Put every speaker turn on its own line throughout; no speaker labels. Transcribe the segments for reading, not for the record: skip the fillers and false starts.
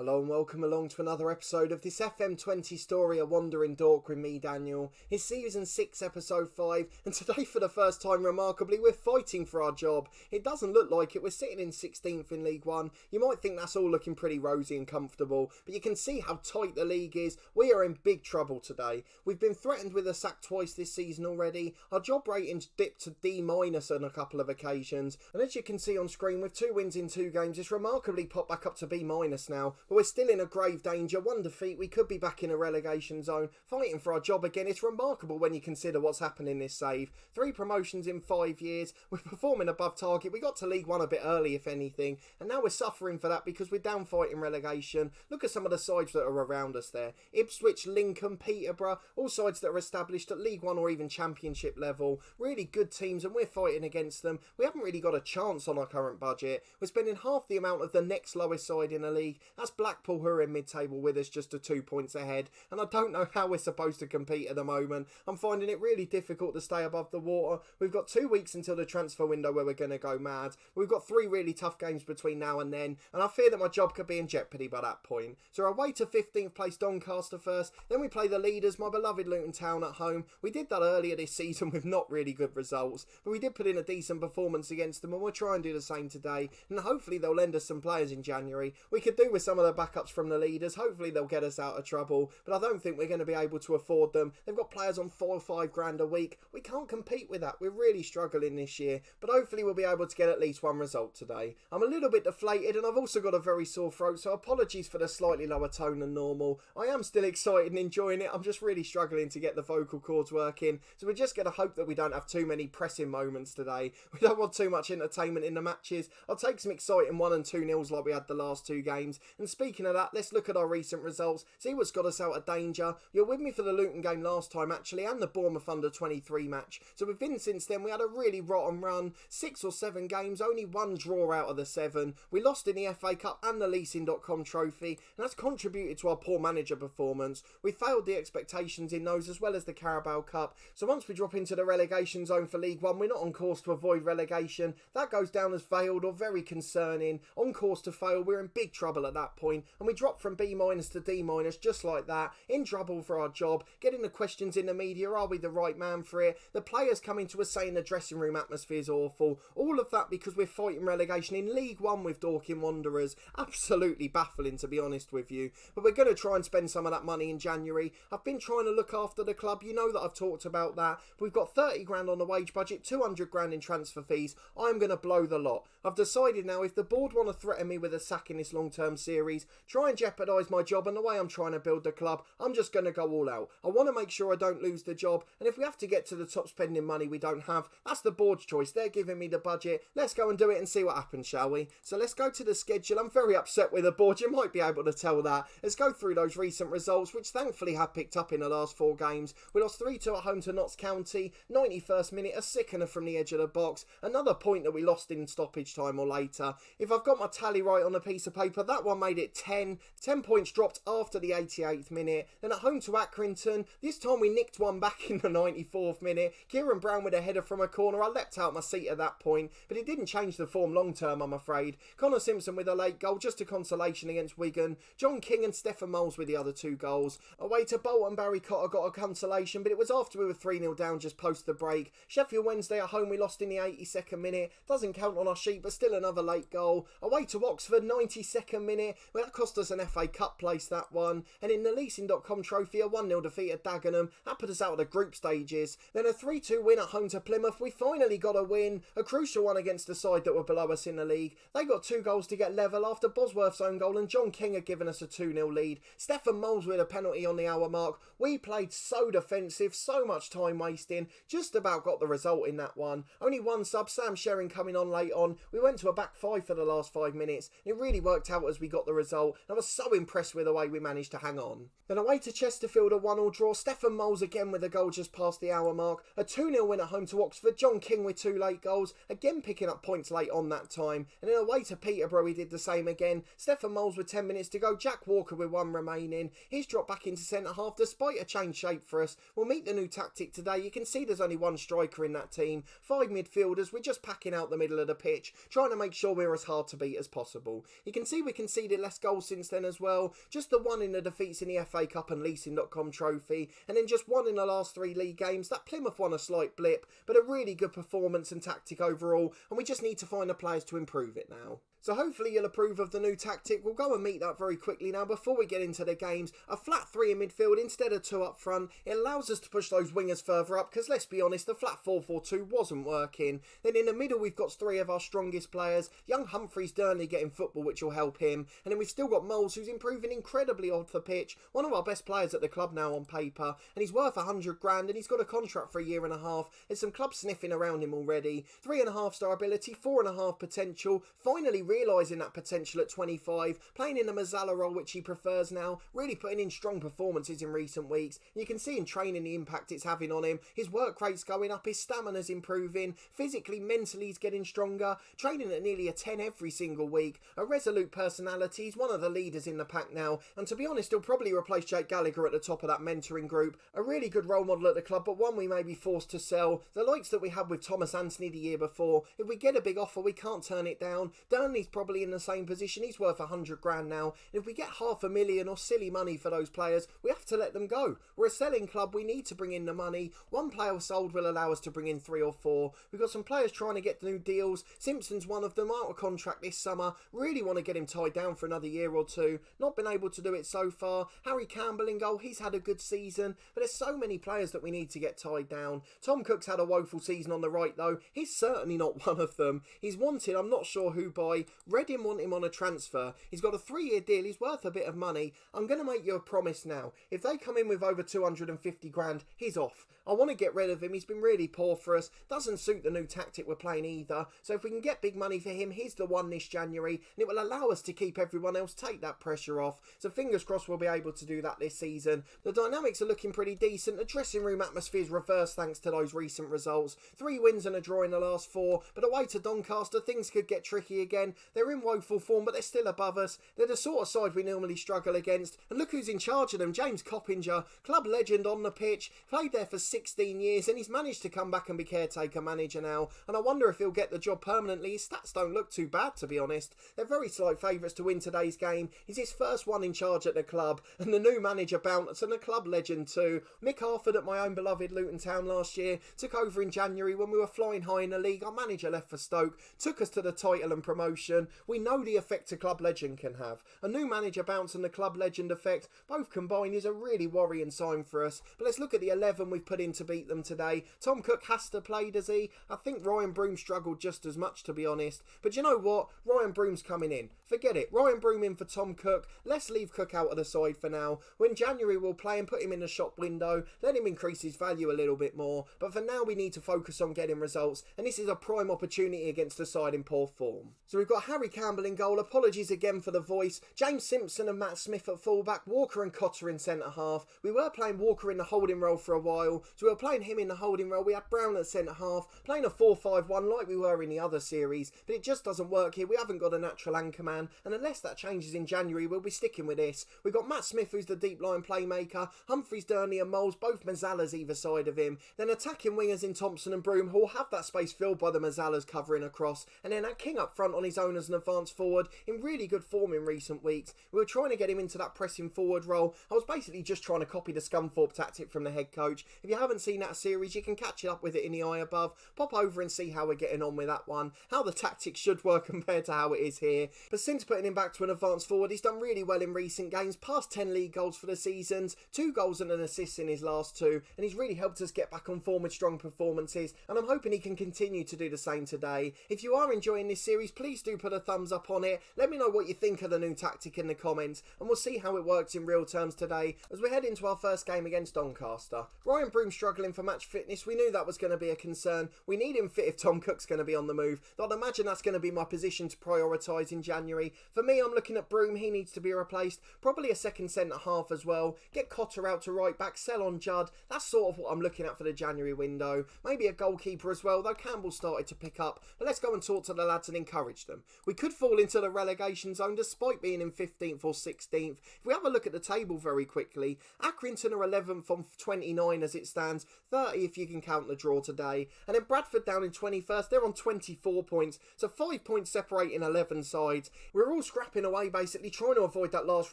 Hello and welcome along to another episode of this FM20 story, A Wandering Dork with me, Daniel. It's season 6, episode 5, and today for the first time, remarkably, we're fighting for our job. It doesn't look like it. We're sitting in 16th in League 1. You might think that's all looking pretty rosy and comfortable, but you can see how tight the league is. We are in big trouble today. We've been threatened with a sack twice this season already. Our job rating's dipped to D- on a couple of occasions, and as you can see on screen, with 2 wins in 2 games, it's remarkably popped back up to B- now. But we're still in a grave danger. 1 defeat, we could be back in a relegation zone, fighting for our job again. It's remarkable when you consider what's happened in this save. 3 promotions in 5 years, we're performing above target. We got to League 1 a bit early, if anything, and now we're suffering for that because we're down fighting relegation. Look at some of the sides that are around us there. Ipswich, Lincoln, Peterborough, all sides that are established at League 1 or even Championship level. Really good teams, and we're fighting against them. We haven't really got a chance on our current budget. We're spending half the amount of the next lowest side in the league. That's Blackpool, who are in mid-table with us, just 2 points ahead, and I don't know how we're supposed to compete at the moment. I'm finding it really difficult to stay above the water. We've got 2 weeks until the transfer window where we're going to go mad. We've got 3 really tough games between now and then, and I fear that my job could be in jeopardy by that point. So we're away to 15th place Doncaster first, then we play the leaders, my beloved Luton Town, at home. We did that earlier this season with not really good results, but we did put in a decent performance against them, and we'll try and do the same today, and hopefully they'll lend us some players in January. We could do with some of the backups from the leaders. Hopefully they'll get us out of trouble, but I don't think we're going to be able to afford them. They've got players on 4 or 5 grand a week. We can't compete with that. We're really struggling this year, but hopefully we'll be able to get at least 1 result today. I'm a little bit deflated, and I've also got a very sore throat, so apologies for the slightly lower tone than normal. I am still excited and enjoying it. I'm just really struggling to get the vocal cords working, so we're just going to hope that we don't have too many pressing moments today. We don't want too much entertainment in the matches. I'll take some exciting 1 and 2 nils like we had the last 2 games. And speaking of that, let's look at our recent results, see what's got us out of danger. You're with me for the Luton game last time actually, and the Bournemouth under 23 match. So we've been since then. We had a really rotten run, 6 or 7 games, only 1 draw out of the 7. We lost in the FA Cup and the leasing.com trophy, and that's contributed to our poor manager performance. We failed the expectations in those as well as the Carabao Cup. So once we drop into the relegation zone for League 1, we're not on course to avoid relegation. That goes down as failed or very concerning. On course to fail, we're in big trouble at that point, and we drop from B- to D- just like that, in trouble for our job, getting the questions in the media, are we the right man for it? The players coming to us saying the dressing room atmosphere is awful. All of that because we're fighting relegation in League 1 with Dorking Wanderers. Absolutely baffling, to be honest with you. But we're going to try and spend some of that money in January. I've been trying to look after the club. You know that I've talked about that. We've got 30 grand on the wage budget, 200 grand in transfer fees. I'm going to blow the lot. I've decided now, if the board want to threaten me with a sack in this long-term series, try and jeopardise my job and the way I'm trying to build the club, I'm just going to go all out. I want to make sure I don't lose the job, and if we have to get to the top spending money we don't have, that's the board's choice. They're giving me the budget. Let's go and do it and see what happens, shall we? So let's go to the schedule. I'm very upset with the board. You might be able to tell that. Let's go through those recent results, which thankfully have picked up in the last 4 games. We lost 3-2 at home to Notts County, 91st minute, a sickener from the edge of the box. Another point that we lost in stoppage time or later. If I've got my tally right on a piece of paper, that one made it 10 points dropped after the 88th minute. Then at home to Accrington, this time we nicked one back in the 94th minute. Kieran Brown with a header from a corner. I leapt out my seat at that point, but it didn't change the form long term, I'm afraid. Connor Simpson with a late goal, just a consolation against Wigan. John King and Stephen Moles with the other 2 goals. Away to Bolton, Barry Cotter got a consolation, but it was after we were 3-0 down just post the break. Sheffield Wednesday at home, we lost in the 82nd minute. Doesn't count on our sheet, but still another late goal. Away to Oxford, 92nd minute. Well, that cost us an FA Cup place, that one. And in the leasing.com trophy, a 1-0 defeat at Dagenham. That put us out of the group stages. Then a 3-2 win at home to Plymouth. We finally got a win. A crucial one against the side that were below us in the league. They got 2 goals to get level after Bosworth's own goal, and John King had given us a 2-0 lead. Stephen Moles with a penalty on the hour mark. We played so defensive, so much time wasting. Just about got the result in that one. Only 1 sub, Sam Sherring coming on late on. We went to a back 5 for the last 5 minutes. It really worked out as we got the result. I was so impressed with the way we managed to hang on. Then away to Chesterfield, a 1-1 draw. Stephen Moles again with a goal just past the hour mark. A 2-0 win at home to Oxford. John King with 2 late goals. Again picking up points late on that time. And then away to Peterborough, we did the same again. Stephen Moles with 10 minutes to go. Jack Walker with 1 remaining. He's dropped back into centre half despite a change shape for us. We'll meet the new tactic today. You can see there's only 1 striker in that team. 5 midfielders. We're just packing out the middle of the pitch, trying to make sure we're as hard to beat as possible. You can see we conceded less less goals since then as well. Just the one in the defeats in the FA Cup and Leasing.com trophy, and then just one in the last 3 league games. That Plymouth one a slight blip, but a really good performance and tactic overall, and we just need to find the players to improve it now. So hopefully you'll approve of the new tactic. We'll go and meet that very quickly now. Before we get into the games, a flat 3 in midfield instead of 2 up front. It allows us to push those wingers further up, because let's be honest, the flat 4-4-2 wasn't working. Then in the middle we've got 3 of our strongest players. Young Humphreys Durnley getting football, which will help him. And then we've still got Moles, who's improving incredibly off the pitch. One of our best players at the club now on paper. And he's worth 100 grand, and he's got a contract for a year and a half. There's some clubs sniffing around him already. 3.5 star ability, 4.5 potential. Finally realising that potential at 25, playing in the Mazzala role which he prefers now, really putting in strong performances in recent weeks. You can see in training the impact it's having on him. His work rate's going up, his stamina's improving, physically, mentally he's getting stronger, training at nearly a 10 every single week, a resolute personality, he's one of the leaders in the pack now, and to be honest he'll probably replace Jake Gallagher at the top of that mentoring group. A really good role model at the club, but one we may be forced to sell, the likes that we had with Thomas Anthony the year before. If we get a big offer we can't turn it down. Durnley's probably in the same position, he's worth 100 grand now, and if we get $500,000 or silly money for those players, we have to let them go. We're a selling club, we need to bring in the money. One player sold will allow us to bring in 3 or 4. We've got some players trying to get new deals. Simpson's one of them, out of contract this summer, really want to get him tied down for another year or 2, not been able to do it so far. Harry Campbell in goal, he's had a good season, but there's so many players that we need to get tied down. Tom Cook's had a woeful season on the right though, he's certainly not one of them. He's wanted, I'm not sure who by. Reading want him on a transfer. He's got a 3-year deal, he's worth a bit of money. I'm going to make you a promise now. If they come in with over 250 grand, he's off. I want to get rid of him, he's been really poor for us. Doesn't suit the new tactic we're playing either. So if we can get big money for him, he's the one this January, and it will allow us to keep everyone else, take that pressure off. So fingers crossed we'll be able to do that this season. The dynamics are looking pretty decent. The dressing room atmosphere's reversed thanks to those recent results. 3 wins and a draw in the last 4, but away to Doncaster things could get tricky again. They're in woeful form, but they're still above us. They're the sort of side we normally struggle against, and look who's in charge of them. James Coppinger, club legend on the pitch, played there for 16 years, and he's managed to come back and be caretaker manager now, and I wonder if he'll get the job permanently. His stats don't look too bad, to be honest. They're very slight favourites to win today's game. He's his first one in charge at the club, and the new manager Bounce, and a club legend too. Mick Harford at my own beloved Luton Town last year, took over in January when we were flying high in the league. Our manager left for Stoke, took us to the title and promotion. We know the effect a club legend can have. A new manager Bounce and the club legend effect, both combined, is a really worrying sign for us. But let's look at the 11 we've put in to beat them today. Tom Cook has to play, does he? I think Ryan Broom struggled just as much, to be honest. But you know what? Ryan Broom's coming in. Forget it. Ryan Broom in for Tom Cook. Let's leave Cook out of the side for now. When January we'll play and put him in the shop window. Let him increase his value a little bit more. But for now we need to focus on getting results. And this is a prime opportunity against a side in poor form. So we've got Harry Campbell in goal. Apologies again for the voice. James Simpson and Matt Smith at fullback. Walker and Cotter in centre half. We were playing Walker in the holding role for a while. So we were playing him in the holding role. We had Brown at centre half. Playing a 4-5-1 like we were in the other series. But it just doesn't work here. We haven't got a natural anchor man. And unless that changes in January, we'll be sticking with this. We've got Matt Smith, who's the deep line playmaker. Humphreys, Durnley and Moles, both Mazzalas either side of him. Then attacking wingers in Thompson and Broom, who will have that space filled by the Mazzalas covering across. And then that King up front on his own as an advanced forward, in really good form in recent weeks. We were trying to get him into that pressing forward role. I was basically just trying to copy the Scunthorpe tactic from the head coach. If you haven't seen that series, you can catch it up with it in the eye above. Pop over and see how we're getting on with that one. How the tactics should work compared to how it is here. But since putting him back to an advanced forward, he's done really well in recent games. Past 10 league goals for the seasons, 2 goals and an assist in his last 2. And he's really helped us get back on form with strong performances. And I'm hoping he can continue to do the same today. If you are enjoying this series, please do put a thumbs up on it. Let me know what you think of the new tactic in the comments. And we'll see how it works in real terms today as we head into our first game against Doncaster. Ryan Broom struggling for match fitness. We knew that was going to be a concern. We need him fit if Tom Cook's going to be on the move. I'd imagine that's going to be my position to prioritise in January. For me, I'm looking at Broom. He needs to be replaced. Probably a second centre half as well. Get Cotter out to right back. Sell on Judd. That's sort of what I'm looking at for the January window. Maybe a goalkeeper as well, though Campbell started to pick up. But let's go and talk to the lads and encourage them. We could fall into the relegation zone despite being in 15th or 16th. If we have a look at the table very quickly, Accrington are 11th on 29 as it stands, 30 if you can count the draw today. And then Bradford down in 21st, they're on 24 points, so 5 points separating 11 sides. We're all scrapping away basically, trying to avoid that last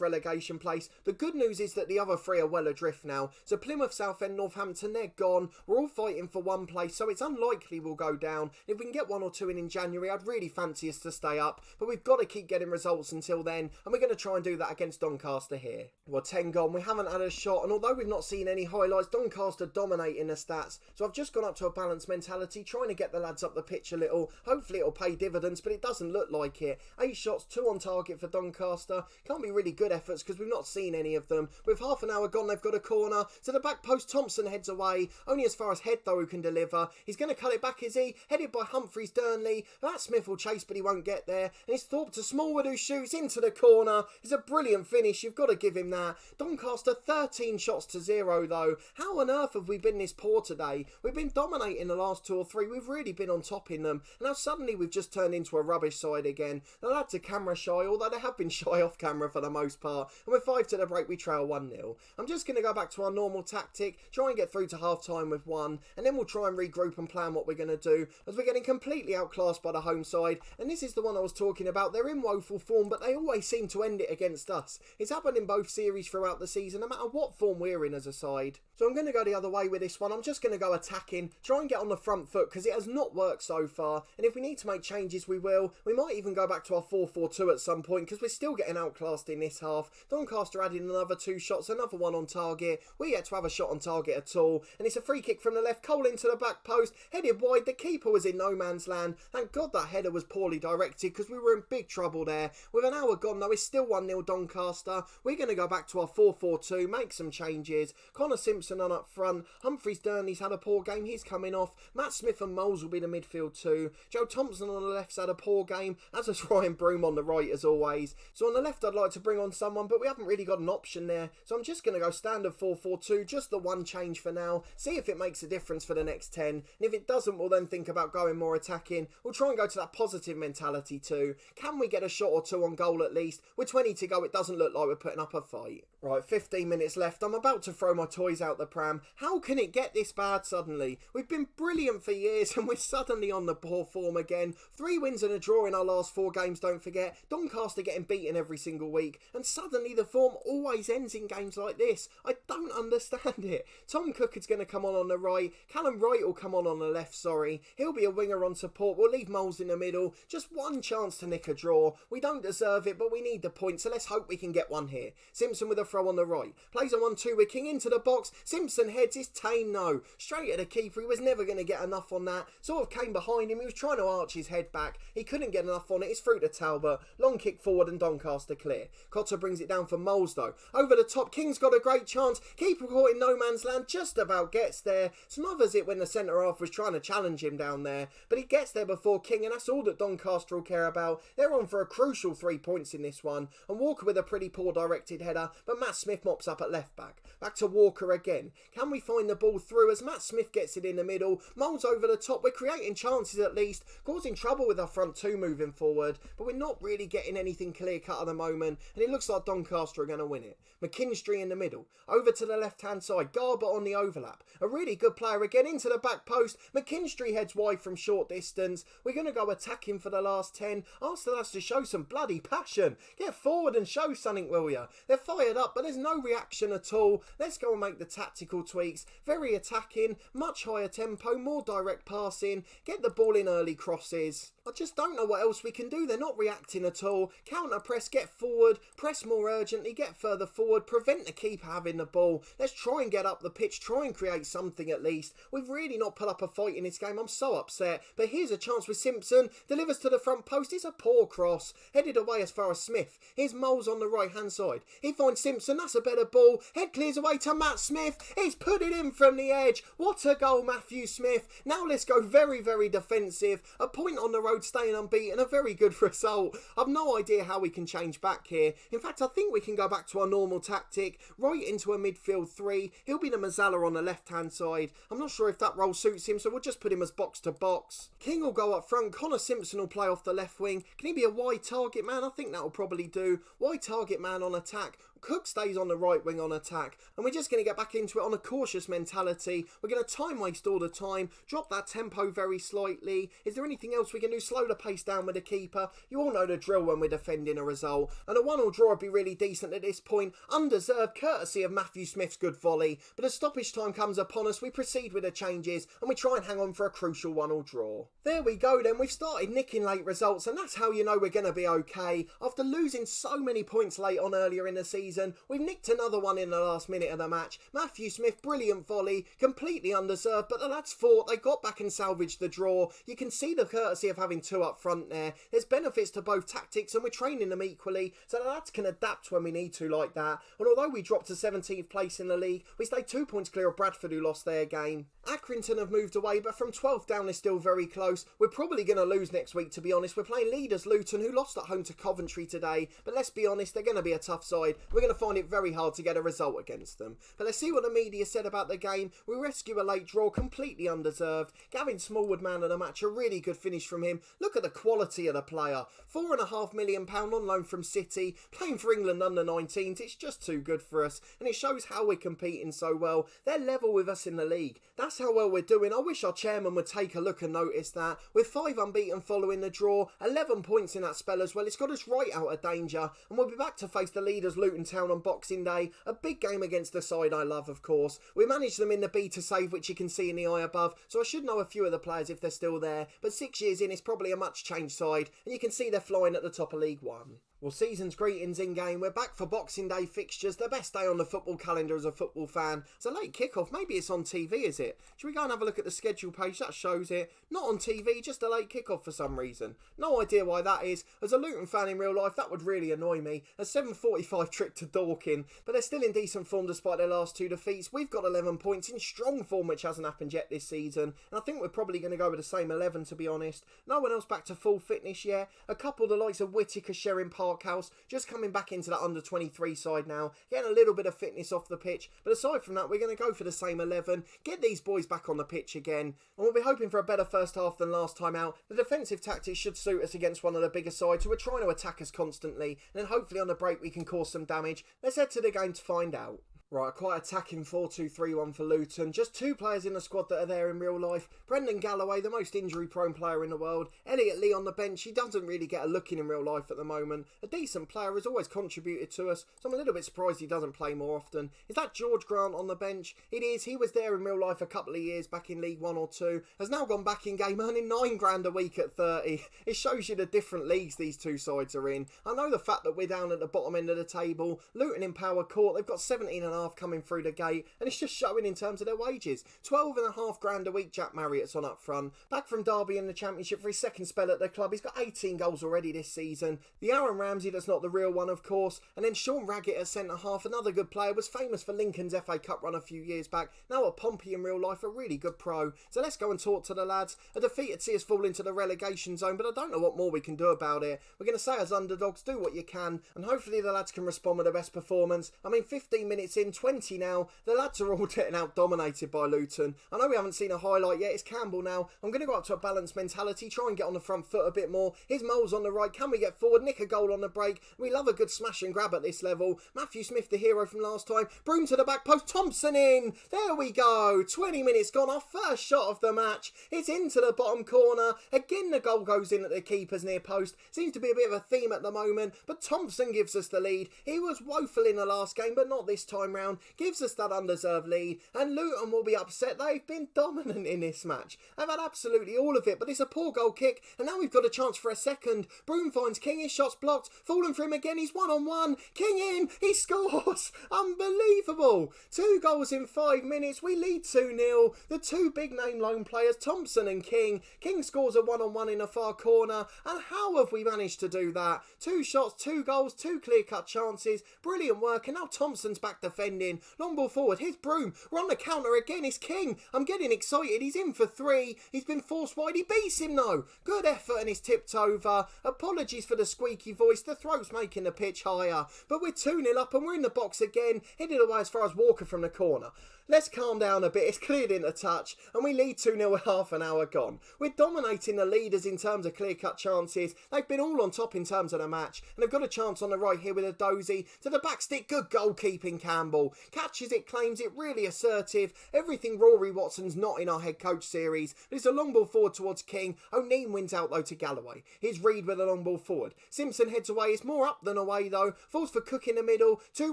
relegation place. The good news is that the other three are well adrift now. So Plymouth, Southend, Northampton, they're gone. We're all fighting for one place, so it's unlikely we'll go down. If we can get 1 or 2 in January, I'd really fancy us to stay up, but we've got to keep getting results until then, and we're going to try and do that against Doncaster here. Well, 10 gone, we haven't had a shot, and although we've not seen any highlights, Doncaster dominating the stats, so I've just gone up to a balanced mentality, trying to get the lads up the pitch a little. Hopefully it'll pay dividends, but it doesn't look like it. 8 shots, 2 on target for Doncaster. Can't be really good efforts because we've not seen any of them. With half an hour gone, they've got a corner. To the back post, Thompson heads away. Only as far as Head, though, who can deliver. He's going to cut it back, is he? Headed by Humphreys Durnley. That Smith will chase, but he won't get there. And it's Thorpe to Smallwood, who shoots into the corner. It's a brilliant finish. You've got to give him that. Doncaster 13 shots to 0, though. How on earth have we been this poor today? We've been dominating the last 2 or 3. We've really been on top in them. And now suddenly we've just turned into a rubbish side again. The lads are camera shy, although they have been shy off camera for the most part. And with 5 to the break, we trail 1-0. I'm just going to go back to our normal tactic, try and get through to half time with 1, and then we'll try and regroup and plan what we're going to do, as we're getting completely outclassed by the home side. And this is the one I was talking about. They're in woeful form, but they always seem to end it against us. It's happened in both series throughout the season, no matter what form we're in as a side. So I'm going to go the other way with this one. I'm just going to go attacking, try and get on the front foot, because it has not worked so far. And if we need to make changes, we will. We might even go back to our 4-4-2 at some point, because we're still getting outclassed in this half. Doncaster added another 2 shots, another 1 on target. We yet to have a shot on target at all. And it's a free kick from the left, Cole into the back post, headed wide. The keeper was in no man's land. Thank God that header was poorly directed, because we were in big trouble there. With an hour gone though, it's still 1-0 Doncaster. We're going to go back to our 4-4-2, make some changes. Connor Simpson on up front. Humphreys Durnley's had a poor game, he's coming off. Matt Smith and Moles will be the midfield too. Joe Thompson on the left's had a poor game, as has Ryan Broom on the right as always. So on the left I'd like to bring on someone, but we haven't really got an option there. So I'm just going to go standard 4-4-2, just the one change for now. See if it makes a difference for the next 10. And if it doesn't, we'll then think about going more attacking. We'll try and go to that positive mentality too. Can we get a shot or 2 on goal at least? With 20 to go, it doesn't look like we're putting up a fight. Right, 15 minutes left. I'm about to throw my toys out the pram. How can it get this bad suddenly? We've been brilliant for years and we're suddenly on the poor form again. 3 wins and a draw in our last 4 games, don't forget. Doncaster getting beaten every single week. And suddenly the form always ends in games like this. I don't understand it. Tom Cook is going to come on the right. Callum Wright will come on the left, sorry. He'll be a winger on support. We'll leave Moles in the middle. Just one chance to nick a draw. We don't deserve it, but we need the point, so let's hope we can get one here. Simpson with a throw on the right. Plays a 1-2 with King into the box. Simpson heads, it's tame no. Straight at the keeper, he was never going to get enough on that. Sort of came behind him, he was trying to arch his head back. He couldn't get enough on it, it's through to Talbot. Long kick forward and Doncaster clear. Cotter brings it down for Moles though. Over the top, King's got a great chance. Keeper caught in no man's land, just about gets there. Smothers it when the centre half was trying to challenge him down there. But he gets there before King, and that's all that Doncaster will care about. They're on for a crucial 3 points in this one. And Walker with a pretty poor directed header, but Matt Smith mops up at left back. Back to Walker again. Can we find the ball through as Matt Smith gets it in the middle? Moles over the top. We're creating chances at least, causing trouble with our front 2 moving forward, but we're not really getting anything clear cut at the moment, and it looks like Doncaster are going to win it. McKinstry in the middle. Over to the left hand side. Garber on the overlap. A really good player again into the back post. McKinstry heads wide from short distance. We're going to go attacking for the last 10. Ask the lads to show some bloody passion. Get forward and show something, will ya? They're fired up, but there's no reaction at all. Let's go and make the tactical tweaks. Very attacking, much higher tempo, more direct passing. Get the ball in early crosses. I just don't know what else we can do. They're not reacting at all. Counter press, get forward, press more urgently, get further forward, prevent the keeper having the ball. Let's try and get up the pitch, try and create something at least. We've really not put up a fight in this game. I'm so upset. But here's a chance with Simpson. Delivers to the front post. It's a poor cross. Headed away as far as Smith. Here's Moles on the right hand side. He finds Simpson. That's a better ball. Head clears away to Matt Smith. He's put it in from the edge. What a goal, Matthew Smith. Now let's go very, very defensive. A point on the road road, staying unbeaten, a very good result. I've no idea how we can change back here. In fact, I think we can go back to our normal tactic, right into a midfield three. He'll be the Mazzala on the left-hand side. I'm not sure if that role suits him, so we'll just put him as box-to-box. King will go up front. Connor Simpson will play off the left wing. Can he be a wide target man? I think that will probably do. Wide target man on attack. Cook stays on the right wing on attack, and we're just going to get back into it on a cautious mentality. We're going to time waste all the time, drop that tempo very slightly. Is there anything else we can do? Slow the pace down with the keeper. You all know the drill when we're defending a result, and a 1-1 draw would be really decent at this point. Undeserved, courtesy of Matthew Smith's good volley, but as stoppage time comes upon us, we proceed with the changes, and we try and hang on for a crucial 1-1 draw. There we go then, we've started nicking late results, and that's how you know we're going to be okay. After losing so many points late on earlier in the season, we've nicked another one in the last minute of the match. Matthew Smith, brilliant volley, completely undeserved, but the lads fought, they got back and salvaged the draw. You can see the courtesy of having two up front there. There's benefits to both tactics, and we're training them equally, so the lads can adapt when we need to like that. And although we dropped to 17th place in the league, we stayed 2 points clear of Bradford, who lost their game. Accrington have moved away, but from 12th down is still very close. We're probably going to lose next week, to be honest. We're playing leaders Luton, who lost at home to Coventry today, but let's be honest, they're going to be a tough side. We're going to find it very hard to get a result against them. But let's see what the media said about the game. We rescue a late draw, completely undeserved. Gavin Smallwood, man of the match, a really good finish from him. Look at the quality of the player. £4.5 million on loan from City, playing for England under 19s. It's just too good for us, and it shows how we're competing so well. They're level with us in the league. That's how well we're doing. I wish our chairman would take a look and notice that. With 5 unbeaten following the draw, 11 points in that spell as well. It's got us right out of danger, and we'll be back to face the leaders Luton Town on Boxing Day. A big game against the side I love, of course. We managed them in the beta save, which you can see in the eye above, so I should know a few of the players if they're still there, but 6 years in, it's probably a much changed side, and you can see they're flying at the top of League One. Well, season's greetings in game. We're back for Boxing Day fixtures, the best day on the football calendar as a football fan. It's a late kickoff. Maybe it's on TV, is it? Should we go and have a look at the schedule page? That shows it. Not on TV, just a late kickoff for some reason. No idea why that is. As a Luton fan in real life, that would really annoy me. A 7:45 trip to Dorking, but they're still in decent form despite their last 2 defeats. We've got 11 points in strong form, which hasn't happened yet this season, and I think we're probably going to go with the same 11, to be honest. No one else back to full fitness yet. A couple of the likes of Whittaker sharing Parkhouse, just coming back into that under 23 side now, getting a little bit of fitness off the pitch, but aside from that, we're going to go for the same 11, get these boys back on the pitch again, and we'll be hoping for a better first half than last time out. The defensive tactics should suit us against one of the bigger sides who are trying to attack us constantly, and then hopefully on the break we can cause some damage. Let's head to the game to find out. Right, quite attacking 4-2-3-1 for Luton. Just 2 players in the squad that are there in real life. Brendan Galloway, the most injury-prone player in the world. Elliot Lee on the bench. He doesn't really get a look in real life at the moment. A decent player, has always contributed to us, so I'm a little bit surprised he doesn't play more often. Is that George Grant on the bench? It is. He was there in real life a couple of years back in League 1 or 2. Has now gone back in game, earning £9,000 a week at 30. It shows you the different leagues these two sides are in. I know the fact that we're down at the bottom end of the table. Luton in Power Court, they've got 17.5 coming through the gate, and it's just showing in terms of their wages. £12,500 a week Jack Marriott's on up front. Back from Derby in the Championship for his second spell at the club. He's got 18 goals already this season. The Aaron Ramsey, that's not the real one, of course. And then Sean Raggett at centre-half, another good player, was famous for Lincoln's FA Cup run a few years back. Now at Pompey in real life, a really good pro. So let's go and talk to the lads. A defeat would see us fall into the relegation zone, but I don't know what more we can do about it. We're going to say as underdogs, do what you can, and hopefully the lads can respond with the best performance. I mean, 15 minutes in, 20 now. The lads are all getting out dominated by Luton. I know we haven't seen a highlight yet. It's Campbell now. I'm going to go up to a balanced mentality, try and get on the front foot a bit more. Here's Moles on the right. Can we get forward? Nick a goal on the break. We love a good smash and grab at this level. Matthew Smith, the hero from last time. Broom to the back post. Thompson in. There we go. 20 minutes gone. Our first shot of the match. It's into the bottom corner. Again, the goal goes in at the keeper's near post. Seems to be a bit of a theme at the moment, but Thompson gives us the lead. He was woeful in the last game, but not this time round. Gives us that undeserved lead, and Luton will be upset. They've been dominant in this match. They've had absolutely all of it, but it's a poor goal kick, and now we've got a chance for a second. Broom finds King, his shot's blocked, falling for him again, he's 1-on-1, King in, he scores! Unbelievable! 2 goals in 5 minutes, we lead 2-0. The 2 big name loan players, Thompson and King. King scores a 1-on-1 in a far corner, and how have we managed to do that? 2 shots, 2 goals, 2 clear-cut chances, brilliant work, and now Thompson's back defending. defending. Long ball forward, here's Broom. We're on the counter again, it's King. I'm getting excited, he's in for 3. He's been forced wide, he beats him though. Good effort and he's tipped over. Apologies for the squeaky voice, the throat's making the pitch higher. But we're 2-0 up and we're in the box again, headed away as far as Walker from the corner. Let's calm down a bit, it's cleared into touch and we lead 2-0 with half an hour gone. We're dominating the leaders in terms of clear-cut chances. They've been all on top in terms of the match and they've got a chance on the right here with a dozy. To the back stick, good goalkeeping Campbell. Catches it, claims it, really assertive. Everything Rory Watson's not in our head coach series. There's a long ball forward towards King. O'Neill wins out though to Galloway. Here's Reid with a long ball forward. Simpson heads away, it's more up than away though. Falls for Cook in the middle. 2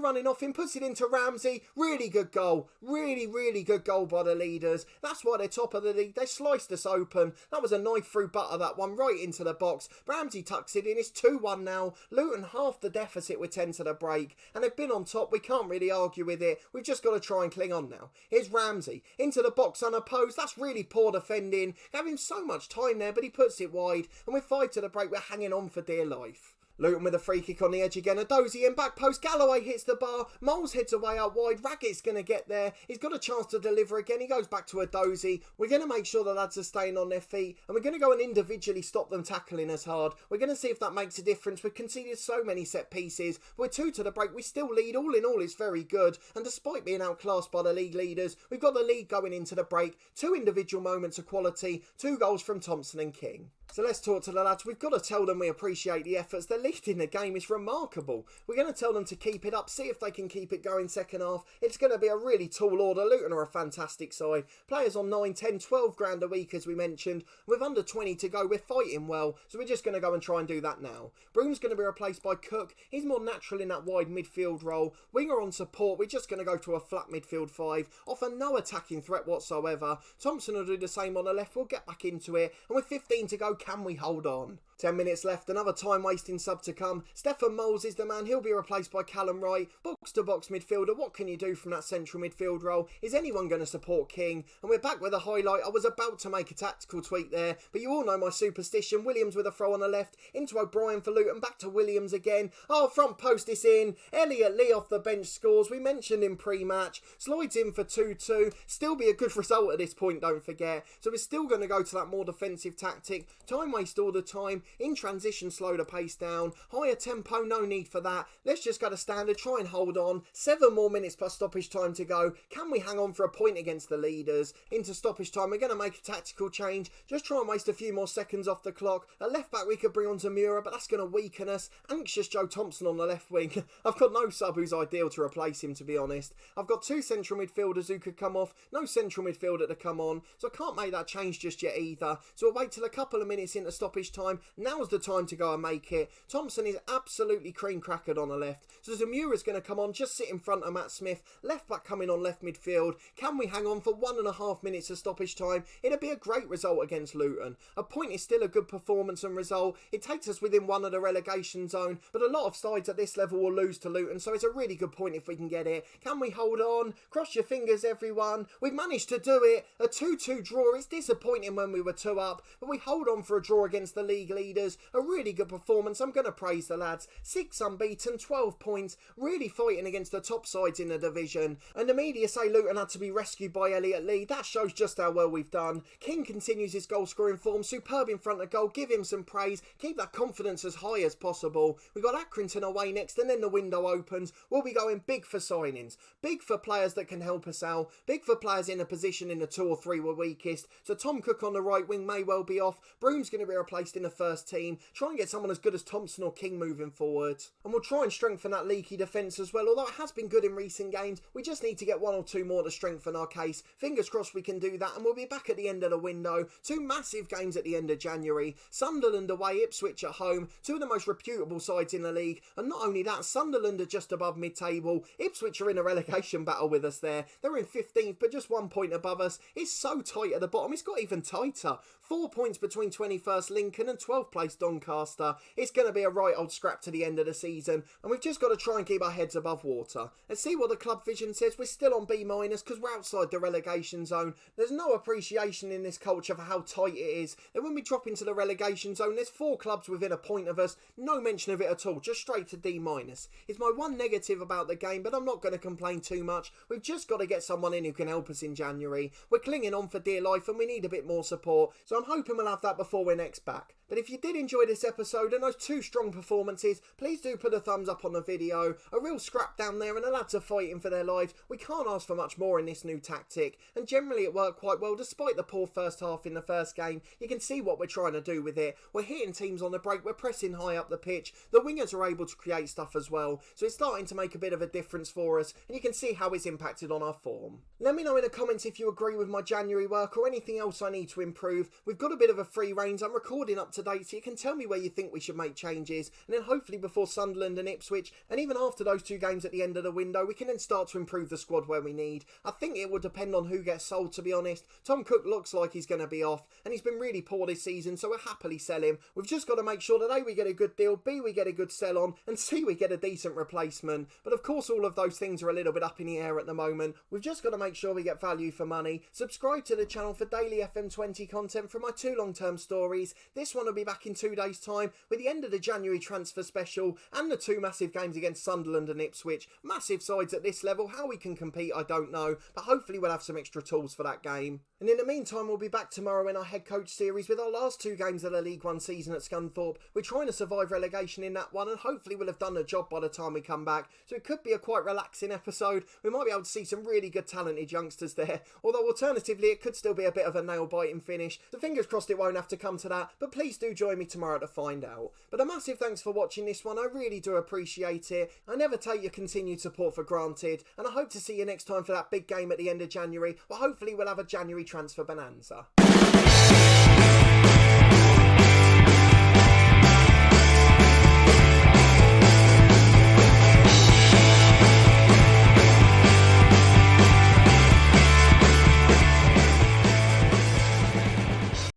running off him, puts it into Ramsey. Really good goal. Really good goal by the leaders. That's why they're top of the league. They sliced us open. That was a knife through butter, that one, right into the box. Ramsey tucks it in. It's 2-1 now. Luton half the deficit with 10 to the break. And they've been on top. We can't really argue with it. We've just got to try and cling on now. Here's Ramsey. Into the box unopposed. That's really poor defending. Gave him so much time there, but he puts it wide. And with 5 to the break, we're hanging on for dear life. Luton with a free kick on the edge again. A dozy in back post. Galloway hits the bar. Moles heads away out wide. Raggett's going to get there. He's got a chance to deliver again. He goes back to a dozy. We're going to make sure the lads are staying on their feet. And we're going to go and individually stop them tackling us hard. We're going to see if that makes a difference. We've conceded so many set pieces. We're 2 to the break. We still lead. All in all, it's very good. And despite being outclassed by the league leaders, we've got the lead going into the break. 2 individual moments of quality. 2 goals from Thompson and King. So let's talk to the lads. We've got to tell them we appreciate the efforts. They're leading the game. It's remarkable. We're going to tell them to keep it up, see if they can keep it going second half. It's going to be a really tall order. Luton are a fantastic side. Players on 9, 10, 12 grand a week, as we mentioned. With under 20 to go, we're fighting well. So we're just going to go and try and do that now. Broom's going to be replaced by Cook. He's more natural in that wide midfield role. Winger on support. We're just going to go to a flat midfield 5. Offer no attacking threat whatsoever. Thompson will do the same on the left. We'll get back into it. And with 15 to go, can we hold on? 10 minutes left, another time-wasting sub to come. Stefan Moles is the man, he'll be replaced by Callum Wright. Box-to-box midfielder, what can you do from that central midfield role? Is anyone going to support King? And we're back with a highlight. I was about to make a tactical tweak there, but you all know my superstition. Williams with a throw on the left, into O'Brien for Luton, back to Williams again. Oh, front post is in. Elliot Lee off the bench scores. We mentioned in pre-match. Slides in for 2-2. Still be a good result at this point, don't forget. So we're still going to go to that more defensive tactic. Time waste all the time. In transition, slow the pace down. Higher tempo, no need for that. Let's just go to standard, try and hold on. 7 more minutes plus stoppage time to go. Can we hang on for a point against the leaders? Into stoppage time, we're going to make a tactical change. Just try and waste a few more seconds off the clock. A left back we could bring on Zamura, but that's going to weaken us. Anxious Joe Thompson on the left wing. I've got no sub who's ideal to replace him, to be honest. I've got 2 central midfielders who could come off. No central midfielder to come on. So I can't make that change just yet either. So we'll wait till a couple of minutes into stoppage time. Now's the time to go and make it. Thompson is absolutely cream crackered on the left. So Zamura's going to come on, just sit in front of Matt Smith. Left back coming on left midfield. Can we hang on for 1.5 minutes of stoppage time? It'd be a great result against Luton. A point is still a good performance and result. It takes us within one of the relegation zone, but a lot of sides at this level will lose to Luton, so it's a really good point if we can get it. Can we hold on? Cross your fingers, everyone. We've managed to do it. A 2-2 draw. It's disappointing when we were 2 up, but we hold on for a draw against the league leaders. A really good performance. I'm going to praise the lads. 6 unbeaten, 12 points, really fighting against the top sides in the division. And the media say Luton had to be rescued by Elliot Lee. That shows just how well we've done. King continues his goal scoring form, superb in front of goal. Give him some praise. Keep that confidence as high as possible. We've got Accrington away next, and then the window opens. We'll be going big for signings, big for players that can help us out, big for players in a position in the 2 or 3 we're weakest. So Tom Cook on the right wing may well be off. Broom's going to be replaced in the first team. Try and get someone as good as Thompson or King moving forward. And we'll try and strengthen that leaky defence as well. Although it has been good in recent games, we just need to get 1 or 2 more to strengthen our case. Fingers crossed we can do that, and we'll be back at the end of the window. 2 massive games at the end of January. Sunderland away, Ipswich at home. 2 of the most reputable sides in the league. And not only that, Sunderland are just above mid-table. Ipswich are in a relegation battle with us there. They're in 15th, but just 1 point above us. It's so tight at the bottom. It's got even tighter. 4 points between 21st Lincoln and 12th 12th place Doncaster. It's going to be a right old scrap to the end of the season, and we've just got to try and keep our heads above water. Let's see what the club vision says. We're still on B- because we're outside the relegation zone. There's no appreciation in this culture for how tight it is. Then when we drop into the relegation zone, there's 4 clubs within a point of us. No mention of it at all, just straight to D-. It's my one negative about the game, but I'm not going to complain too much. We've just got to get someone in who can help us in January. We're clinging on for dear life and we need a bit more support, so I'm hoping we'll have that before we're next back. But if you did enjoy this episode and those 2 strong performances, please do put a thumbs up on the video. A real scrap down there and the lads are fighting for their lives. We can't ask for much more in this new tactic, and generally it worked quite well despite the poor first half in the first game. You can see what we're trying to do with it. We're hitting teams on the break, we're pressing high up the pitch, the wingers are able to create stuff as well, so it's starting to make a bit of a difference for us, and you can see how it's impacted on our form. Let me know in the comments if you agree with my January work or anything else I need to improve. We've got a bit of a free reins, I'm recording up to date, so you can tell me where you think we should make changes, and then hopefully before Sunderland and Ipswich, and even after those 2 games at the end of the window, we can then start to improve the squad where we need. I think it will depend on who gets sold, to be honest. Tom Cook looks like he's going to be off, and he's been really poor this season, so we'll happily sell him. We've just got to make sure that A, we get a good deal, B, we get a good sell on, and C, we get a decent replacement. But of course all of those things are a little bit up in the air at the moment. We've just got to make sure we get value for money. Subscribe to the channel for daily FM20 content from my 2 long-term stories. This one will be back in 2 days time with the end of the January transfer special and the 2 massive games against Sunderland and Ipswich. Massive sides at this level. How we can compete I don't know, but hopefully we'll have some extra tools for that game. And in the meantime, we'll be back tomorrow in our head coach series with our last 2 games of the League One season at Scunthorpe. We're trying to survive relegation in that one, and hopefully we'll have done the job by the time we come back, so it could be a quite relaxing episode. We might be able to see some really good talented youngsters there, although alternatively it could still be a bit of a nail-biting finish, so fingers crossed it won't have to come to that, but please do join me tomorrow to find out. But a massive thanks for watching this one, I really do appreciate it. I never take your continued support for granted, and I hope to see you next time for that big game at the end of January, well hopefully we'll have a January transfer bonanza.